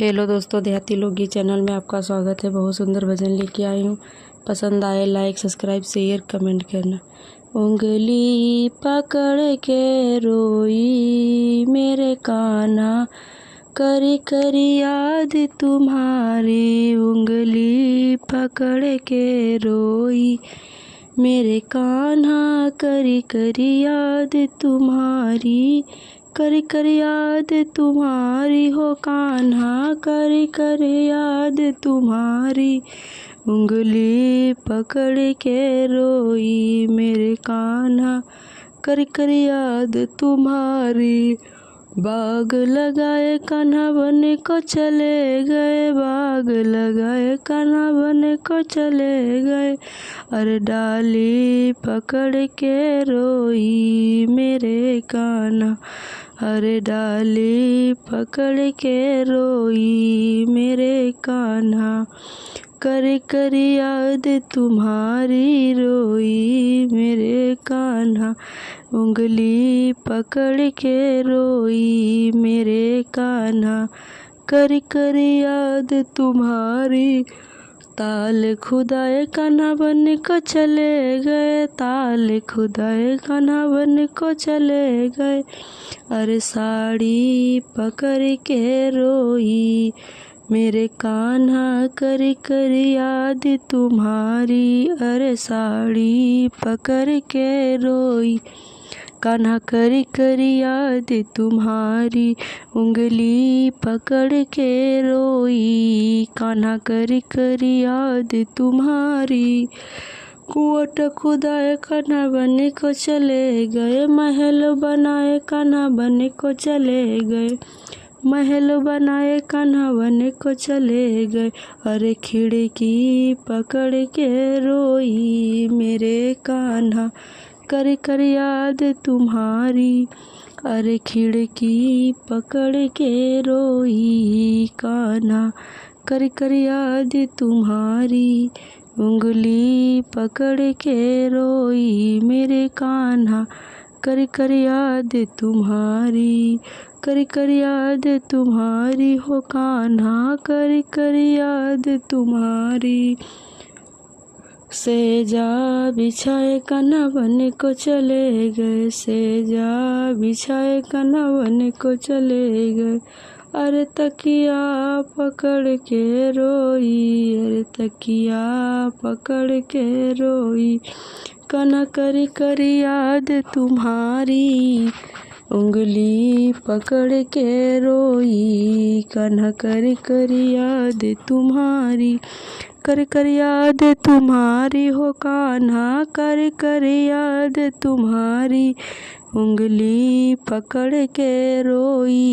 Hello दोस्तों, देहाती लोकगीत चैनल में आपका स्वागत है। बहुत सुंदर भजन लेके आई हूँ। पसंद आए लाइक सब्सक्राइब शेयर कमेंट करना। उंगली पकड़ के रोई मेरे कान्हा, करी करी याद तुम्हारी। उंगली पकड़ के रोई मेरे कान्हा, करी करी याद तुम्हारी। करी करी याद तुम्हारी हो कान्हा, करी करी याद तुम्हारी। उंगली पकड़ के रोई मेरे कान्हा, करी करी याद तुम्हारी। बाग लगाए कान्हा बन को चले गए, बाग लगाए कान्हा बन को चले गए। अरे डाली पकड़ के रोई मेरे कान्हा, अरे डाली पकड़ के रोई मेरे कान्हा। करी करी याद तुम्हारी रोई मेरे कान्हा। उंगली पकड़ के रोई मेरे कान्हा, करी करी याद तुम्हारी। ताल खुदाए कान्हा बन को चले गए, ताल खुदाए कान्हा बन को चले गए। अरे साड़ी पकड़ के रोई मेरे कान्हा, करी करी याद तुम्हारी। अरे साड़ी पकड़ के रोई कान्हा, करी करी याद तुम्हारी। उंगली पकड़ के रोई कान्हा, करी करी याद तुम्हारी। कुआं खुदाए कान्हा बन को चले गए, महल बनाए कान्हा बन को चले गए, महल बनाए कान्हा बन को चले गए। अरे खिड़की पकड़ के रोई मेरे कान्हा, करी करी याद तुम्हारी। अरे खिड़की पकड़ के रोई कान्हा, करी करी याद तुम्हारी। उंगली पकड़ के रोई मेरे कान्हा, करी करी याद तुम्हारी। करी करी याद तुम्हारी हो कान्हा, करी करी याद तुम्हारी। सेजा बिछाए कान्हा बन को चले गए, सेजा बिछाए कान्हा बन को चले गए। अरे तकिया पकड़ के रोई, अरे तकिया पकड़ के रोई कान्हा, करी करी याद तुम्हारी। उंगली पकड़ के रोई कान्हा, करी करी याद तुम्हारी। कर कर याद तुम्हारी हो कान्हा, कर कर याद तुम्हारी। उंगली पकड़ के रोई।